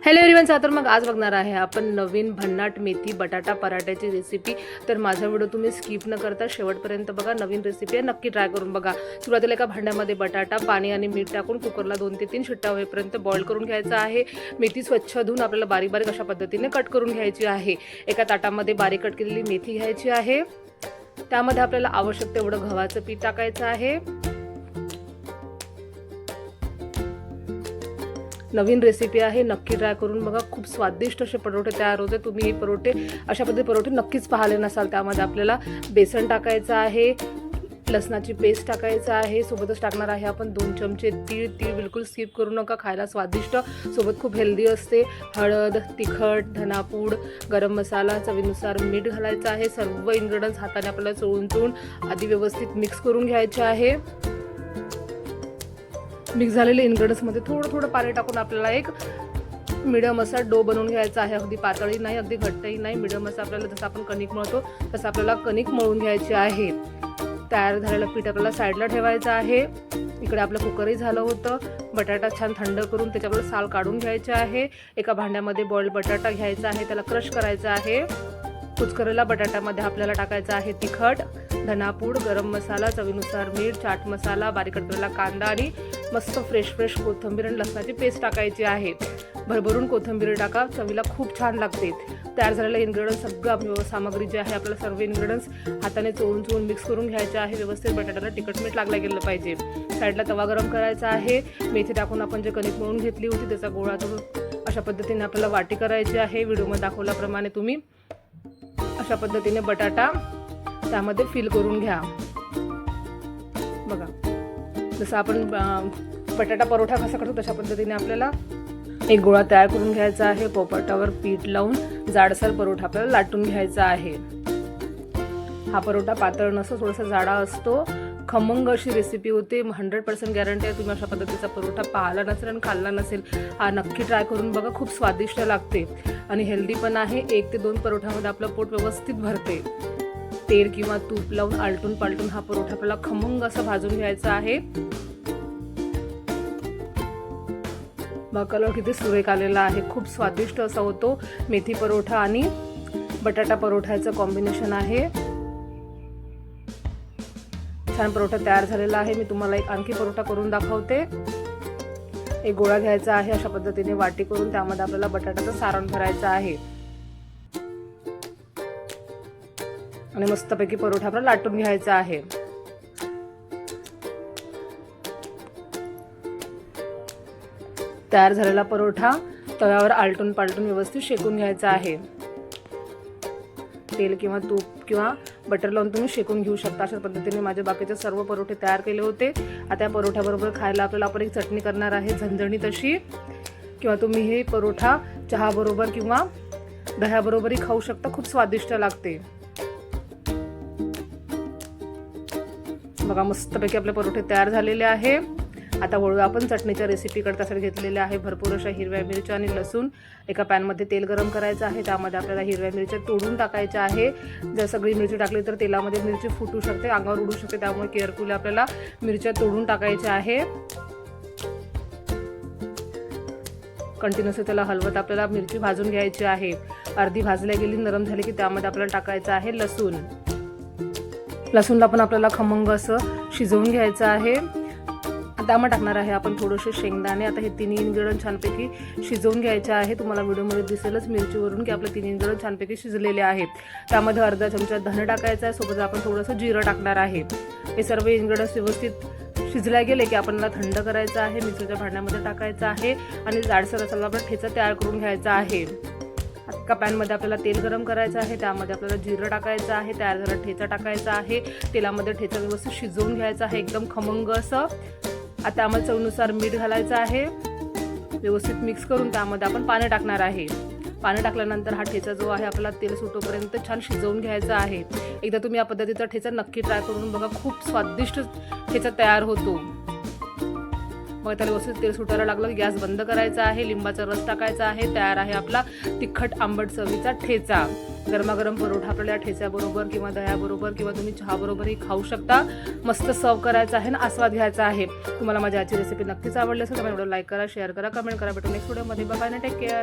Hello everyone, तर मग आज बघणार आहे आपण नवीन भन्नाट मेथी बटाटा पराठ्याची रेसिपी। तर माझा व्हिडिओ तुम्ही स्किप न करता शेवटपर्यंत बघा। नवीन रेसिपी आहे, नक्की ट्राय करून बघा। सुरुवातीला एका भांड्यामध्ये बटाटा, पाणी आणि मीठ टाकून कुकरला 2 ते 3 शिट्ट्या होईपर्यंत बॉईल करून घ्यायचा आहे। मेथी स्वच्छ धुवून आपल्याला बारीक बारीक अशा पद्धतीने कट करून घ्यायची आहे। एका ताटामध्ये बारीक कट केलेली मेथी घ्यायची आहे। त्यामध्ये आपल्याला आवश्यक तेवढं गव्हाचं पीठ टाकायचं आहे। नवीन रेसिपी आहे, नक्की ट्राय करून बघा। खूप स्वादिष्ट असे परोठे तयार होते। तुम्ही हे परोठे अशा पद्धतीने परोठे नक्कीच पाहिले नसाल। त्यामध्ये आपल्याला बेसन टाकायचं आहे, लसणाची पेस्ट टाकायचं आहे, सोबतच टाकणार आहे आपण 2 चमचे तीळ। तीळ बिलकुल स्किप करू नका, खायला स्वादिष्ट, सोबत खूप हेल्दी असते। हळद, तिखट, धनापूड, गरम मसाला, चवीनुसार मीठ घालायचं आहे। सर्व इन्ग्रेडियंट्स हाताने आपल्याला चोळून आधी व्यवस्थित मिक्स करून घ्यायचे आहे। मिक्स झालेले इन्ग्रेडियंट्समध्ये थोडं पाणी टाकून आपल्याला एक मीडियम असा डो बनवून घ्यायचा आहे। अगदी पातळही नाही, अगदी घट्टही नाही, मीडियम असा आपल्याला जसं आपण कणिक मळतो तसं आपल्याला कणिक मळून घ्यायची आहे। तयार झालेलं पीठ आपल्याला साईडला ठेवायचं आहे। इकडे आपलं कुकरही झालं होतं। बटाटा छान थंड करून त्याच्यावर साल काढून घ्यायचे आहे। एका भांड्यामध्ये बॉइल्ड बटाटा घ्यायचा आहे, त्याला क्रश करायचा आहे। कुचकरलेल्या बटाट्यामध्ये आपल्याला टाकायचं आहे तिखट, धनापूड, गरम मसाला, चवीनुसार मीठ, चाट मसाला, बारीक कटलेला कांदा आणि मस्त फ्रेश कोथिंबीर आणि लसणाची पेस्ट टाकायची आहे। भरभरून कोथिंबीर टाका, चवीला खूप छान लागते। तयार झालेलं इन्ग्रेडियंट्स सगळं सामग्री जी आहे आपल्याला सर्व इन्ग्रेडियंट्स हाताने चोळून मिक्स करून घ्यायचे आहे। व्यवस्थित बटाट्याला तिखट मीठ लागलं गेलं पाहिजे। साईडला तवा गरम करायचा आहे। मेथी टाकून आपण जे कणिक मळून घेतली होती त्याचा गोळा अशा पद्धतीने आपल्याला वाटी करायची आहे। व्हिडिओमध्ये दाखवल्याप्रमाणे तुम्ही अशा पद्धतीने बटाटा त्यामध्ये फिल करून घ्या। बघा, जसं आपण बटाटा परोठा कसा करतो तशा पद्धतीने आपल्याला एक गोळा तयार करून घ्यायचा आहे। पोपटावर पीठ लावून जाडसर परोठा आपल्याला लाटून घ्यायचा आहे। हा परोठा पातळ नसतो, थोडासा जाडा असतो। खमंग अशी रेसिपी होते। 100% गॅरंटी आहे, तुम्ही अशा पद्धतीचा परोठा पाहिला नसेल आणि खाल्ला नसेल, हा नक्की ट्राय करून बघा। खूप स्वादिष्ट लागते आणि हेल्दी पण आहे। 1 ते 2 परोठ्यामध्ये आपलं पोट व्यवस्थित भरते। तेल किंवा तूप लावून आलटून पालटून हा परोठा आपल्याला खमंग असा भाजून घ्यायचा आहे। बघा, कलर किती सुरेख आलेला आहे। खूप स्वादिष्ट असा होतो मेथी परोठा आणि बटाटा परोठ्याचं कॉम्बिनेशन आहे। छान परोठा तयार झालेला आहे। मी तुम्हाला एक आणखी परोठा करून दाखवते। एक गोळा घ्यायचा आहे, अशा पद्धतीने वाटी करून त्यामध्ये आपल्याला बटाट्याचं सारण भरायचं आहे आणि मस्तपैकी परोठा आपल्याला लाटून घ्यायचा आहे। तयार झालेला परोठा तव्यावर आलटून पालटून व्यवस्थित शेकून घ्यायचा आहे। तेल किंवा तूप किंवा बटर लावून तुम्ही शेकून घेऊ शकता। अशा पद्धतीने माझे बाकीचे सर्व परोठे तयार केले होते। आता या परोठ्याबरोबर खायला आपल्याला आपण एक चटणी करणार आहे, झणझणीत अशी, किंवा तुम्ही हे परोठा चहा बरोबर किंवा दह्याबरोबरही खाऊ शकता। खूप स्वादिष्ट लागते। बघा, मस्तपैकी आपले परोठे तयार झालेले आहे। आता वळूया आपण चटणीच्या रेसिपीकडे। त्यासाठी घेतलेले आहे भरपूर अशा हिरव्या मिरच्या आणि लसूण। एका पॅनमध्ये तेल गरम करायचं आहे, त्यामध्ये आपल्याला हिरव्या मिरच्या तोडून टाकायच्या आहे। जर सगळी मिरची टाकली तर तेलामध्ये मिरची फुटू शकते, अंगावर उडू शकते, त्यामुळे केअरफुली आपल्याला मिरच्या तोडून टाकायच्या आहे। कंटिन्युअसली त्याला हलवत आपल्याला मिरची भाजून घ्यायची आहे। अर्धी भाजल्या गेली, नरम झाली की त्यामध्ये आपल्याला टाकायचं आहे लसूण। लसूणला पण आपल्याला खमंग असं शिजवून घ्यायचं आहे। त्यामध्ये टाकणार आहे आपण थोडेसे शेंगदाणे। आता हे 3 इन्ग्रेडियंट छानपैकी शिजवून घ्यायचे आहे। तुम्हाला व्हिडिओमध्ये दिसेलच मिरचीवरून की आपले 3 इन्ग्रेडियंट छानपैकी शिजलेले आहेत। त्यामध्ये अर्धा चमचा धने टाकायचा आहे, सोबत आपण थोडंसं जिरं टाकणार आहे। हे सर्व इन्ग्रेडियंट्स व्यवस्थित शिजल्या गेले की आपण थंड करायचं आहे, मिक्सरच्या भांड्यामध्ये टाकायचं आहे आणि जाडसर असा आपला ठेचा तयार करून घ्यायचा आहे। एका पॅनमध्ये आपल्याला तेल गरम करायचं आहे, त्यामध्ये आपल्याला जिरं टाकायचं आहे, तयार झालेला ठेचा टाकायचा आहे। तेलामध्ये ठेचा व्यवस्थित शिजवून घ्यायचा आहे, एकदम खमंग असं। आता त्यामध्ये चवीनुसार मीठ घालायचं आहे। व्यवस्थित मिक्स करून त्यामध्ये आपण पाणी टाकणार आहे। पाणी टाकल्यानंतर हा ठेचा जो आहे आपल्याला तेल सुटोपर्यंत छान शिजवून घ्यायचा आहे। एकदा तुम्ही या पद्धतीचा ठेचा नक्की ट्राय करून बघा, खूप स्वादिष्ट ठेचा तयार होतो। मग त्याला व्यवस्थित तेल सुटायला लागलं की गॅस बंद करायचा आहे, लिंबाचा रस टाकायचा आहे। तयार आहे आपला तिखट आंबट चवीचा ठेचा। गरमागरम परोठा आपल्याला ठेच्याबरोबर किंवा दह्याबरोबर किंवा तुम्ही चहाबरोबरही खाऊ शकता। मस्त सर्व करायचा आहे आणि आस्वाद घ्यायचा आहे। तुम्हाला माझी आजची रेसिपी नक्कीच आवडली असेल तर व्हिडिओ लाईक करा, शेअर करा, कमेंट करा। भेटू नेक्स्ट व्हिडिओमध्ये। Bye bye, take care.